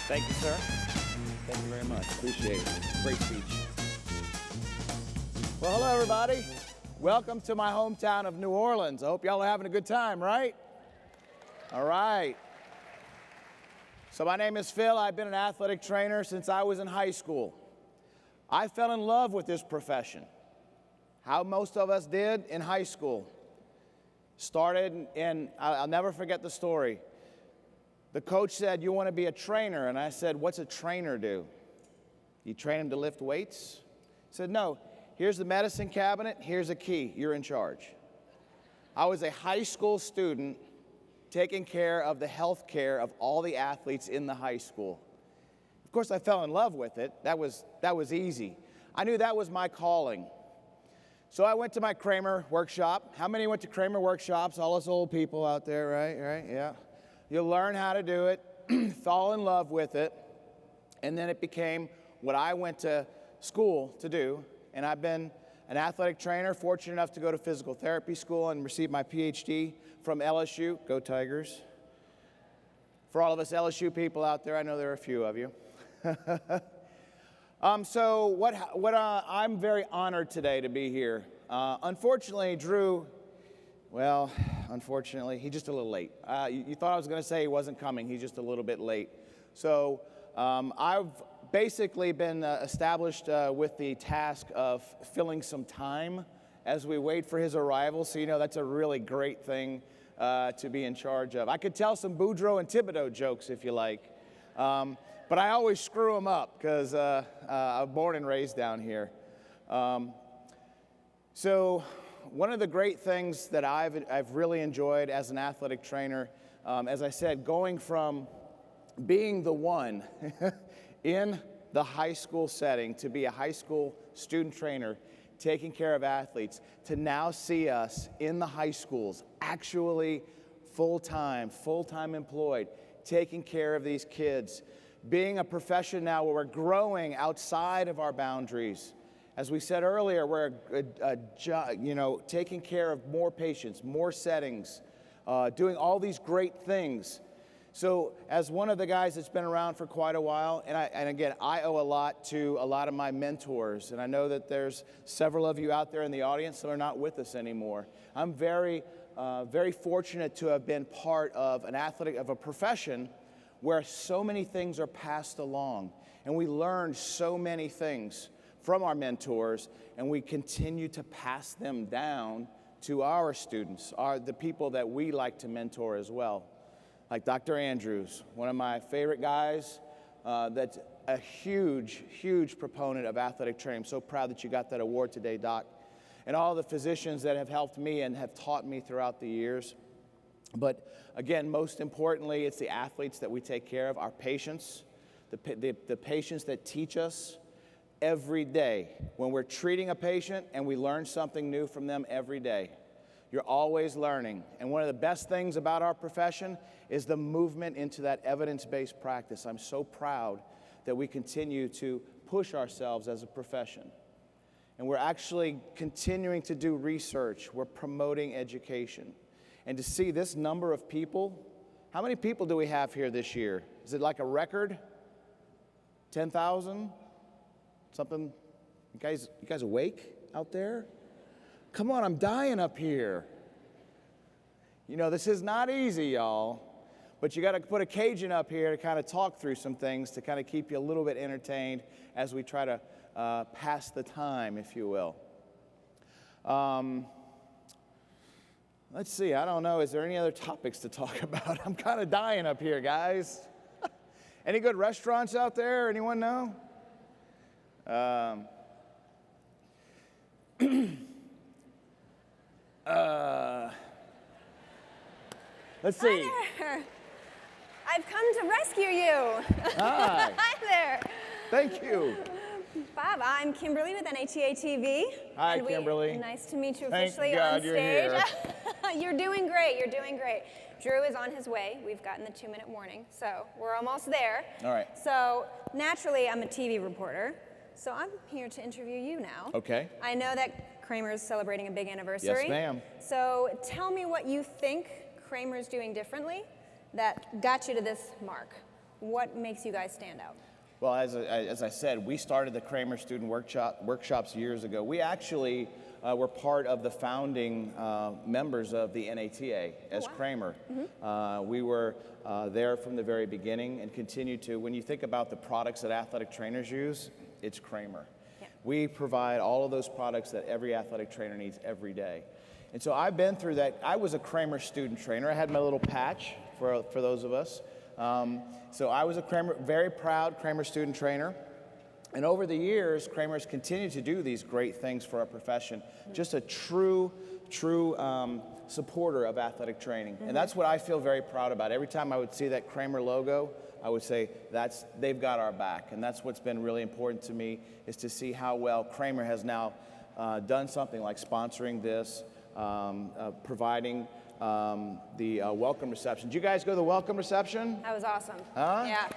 Thank you, sir. Thank you very much. Appreciate it. Great speech. Well, hello, everybody. Welcome to my hometown of New Orleans. I hope y'all are having a good time, right? All right. So my name is Phil. I've been an athletic trainer since I was in high school. I fell in love with this profession. How most of us did in high school. Started in, I'll never forget the story. The coach said, "You want to be a trainer?" And I said, "What's a trainer do? You train them to lift weights?" He said, "No, here's the medicine cabinet, here's a key, you're in charge." I was a high school student taking care of the health care of all the athletes in the high school. Of course, I fell in love with it. That was easy. I knew that was my calling. So I went to my Cramer workshop. How many went to Cramer workshops? All us old people out there, right? Yeah. You learn how to do it, fall in love with it, and then it became what I went to school to do. And I've been an athletic trainer, fortunate enough to go to physical therapy school and receive my PhD from LSU. Go Tigers. For all of us LSU people out there, I know there are a few of you. I'm very honored today to be here. Unfortunately, Drew, he's just a little late. You thought I was going to say he wasn't coming. He's just a little bit late. So I've basically been established with the task of filling some time as we wait for his arrival. So, that's a really great thing to be in charge of. I could tell some Boudreaux and Thibodeau jokes if you like. But I always screw them up because I'm born and raised down here. So one of the great things that I've really enjoyed as an athletic trainer, as I said, going from being the one in the high school setting to be a high school student trainer, taking care of athletes, to now see us in the high schools, actually full-time employed, taking care of these kids, being a profession now where we're growing outside of our boundaries. As we said earlier, we're taking care of more patients, more settings, doing all these great things. So as one of the guys that's been around for quite a while, and again, I owe a lot to a lot of my mentors, and I know that there's several of you out there in the audience that are not with us anymore. I'm very fortunate to have been part of a profession where so many things are passed along, and we learn so many things from our mentors, and we continue to pass them down to our students, the people that we like to mentor as well. Like Dr. Andrews, one of my favorite guys, that's a huge proponent of athletic training. I'm so proud that you got that award today, Doc. And all the physicians that have helped me and have taught me throughout the years. But again, most importantly, it's the athletes that we take care of, our patients, the patients that teach us every day. When we're treating a patient and we learn something new from them every day. You're always learning. And one of the best things about our profession is the movement into that evidence-based practice. I'm so proud that we continue to push ourselves as a profession. And we're actually continuing to do research. We're promoting education. And to see this number of people, how many people do we have here this year? Is it like a record? 10,000? Something? You guys awake out there? Come on, I'm dying up here. This is not easy, y'all. But you got to put a Cajun up here to kind of talk through some things to kind of keep you a little bit entertained as we try to pass the time, if you will. Let's see, I don't know. Is there any other topics to talk about? I'm kind of dying up here, guys. Any good restaurants out there? Anyone know? Let's see. Hi there. I've come to rescue you. Hi. Hi there. Thank you. Bob, I'm Kimberly with NATA TV. Hi, Kimberly. Nice to meet you Thank officially God on you're stage. here. You're doing great. You're doing great. Drew is on his way. We've gotten the 2-minute warning, so we're almost there. All right. So naturally, I'm a TV reporter, so I'm here to interview you now. Okay. I know that Cramer is celebrating a big anniversary. Yes, ma'am. So tell me what you think Cramer's doing differently that got you to this mark. What makes you guys stand out? Well, as I said, we started the Cramer Student Workshops years ago. We actually were part of the founding members of the NATA as Cramer. We were there from the very beginning and continue to. When you think about the products that athletic trainers use, it's Cramer. We provide all of those products that every athletic trainer needs every day. And so I've been through that. I was a Cramer student trainer. I had my little patch for those of us. So I was a Cramer, very proud Cramer student trainer. And over the years, Cramer's continued to do these great things for our profession. Just a true supporter of athletic training. And that's what I feel very proud about. Every time I would see that Cramer logo, I would say, they've got our back. And that's what's been really important to me, is to see how well Cramer has now done something like sponsoring this, providing the welcome reception. Did you guys go to the welcome reception? That was awesome. Huh? Yeah.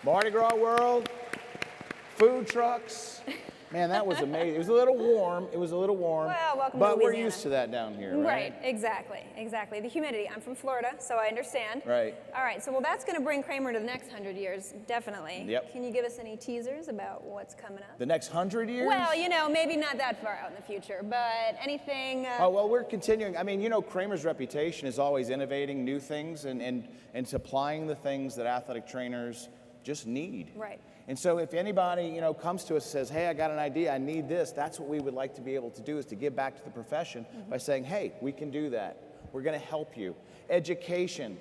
Mardi Gras World, food trucks. Man, that was amazing. It was a little warm. Well, welcome but to we're Louisiana. used to that down here, right? Right, exactly. The humidity. I'm from Florida, so I understand. Right. All right, so that's going to bring Cramer to the next 100 years, definitely. Yep. Can you give us any teasers about what's coming up? The next 100 years? Well, maybe not that far out in the future, but anything. Oh, well, we're continuing. I mean, Cramer's reputation is always innovating new things and supplying the things that athletic trainers just need. Right. And so if anybody, comes to us and says, hey, I got an idea, I need this, that's what we would like to be able to do, is to give back to the profession by saying, hey, we can do that. We're going to help you. Education,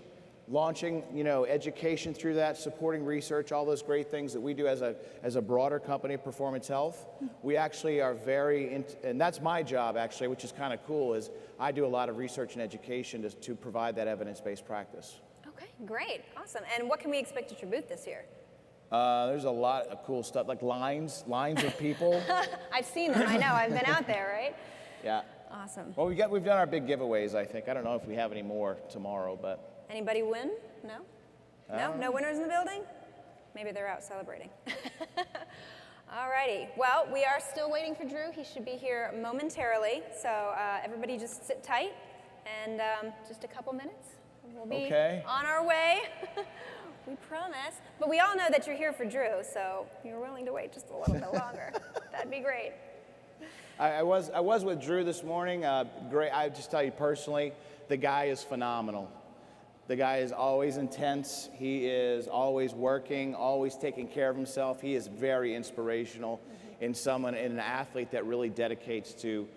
launching, education through that, supporting research, all those great things that we do as a broader company, Performance Health. We actually are and that's my job actually, which is kind of cool, is I do a lot of research and education to provide that evidence-based practice. Okay, great, awesome. And what can we expect at your booth this year? There's a lot of cool stuff, like lines of people. I've seen them, I know, I've been out there, right? Yeah. Awesome. Well, we've done our big giveaways, I think. I don't know if we have any more tomorrow, but. Anybody win? No? No winners in the building? Maybe they're out celebrating. All righty. Well, we are still waiting for Drew. He should be here momentarily. So everybody just sit tight, and just a couple minutes. We'll be on our way. We promise. But we all know that you're here for Drew, so you're willing to wait just a little bit longer. That'd be great. I was with Drew this morning. Great. I just tell you personally, the guy is phenomenal. The guy is always intense. He is always working, always taking care of himself. He is very inspirational in an athlete that really dedicates to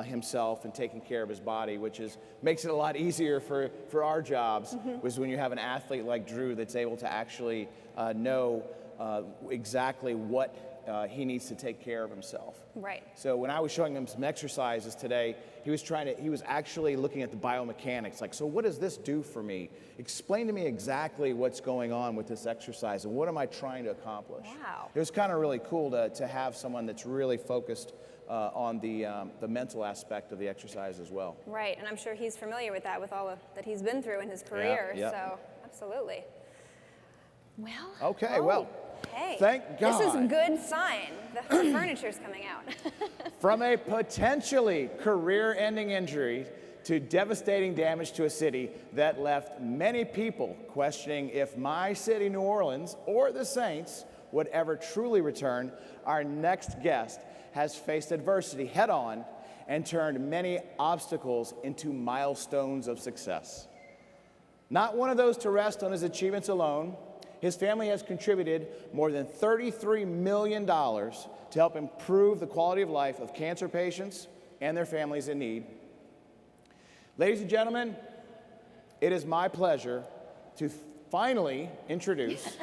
himself and taking care of his body, which makes it a lot easier for our jobs, was when you have an athlete like Drew that's able to actually know exactly what he needs to take care of himself. Right. So when I was showing him some exercises today, he was actually looking at the biomechanics, like, so what does this do for me? Explain to me exactly what's going on with this exercise and what am I trying to accomplish? Wow. It was kind of really cool to have someone that's really focused on the mental aspect of the exercise as well. Right, and I'm sure he's familiar with that, with all that he's been through in his career, so absolutely. Well, okay, well, hey, thank God. This is a good sign. The furniture's coming out. From a potentially career-ending injury to devastating damage to a city that left many people questioning if my city, New Orleans, or the Saints would ever truly return, our next guest has faced adversity head-on and turned many obstacles into milestones of success. Not one of those to rest on his achievements alone, his family has contributed more than $33 million to help improve the quality of life of cancer patients and their families in need. Ladies and gentlemen, it is my pleasure to finally introduce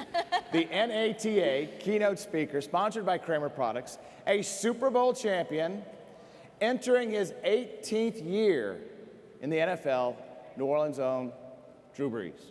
the NATA keynote speaker, sponsored by Cramer Products, a Super Bowl champion, entering his 18th year in the NFL, New Orleans' own Drew Brees.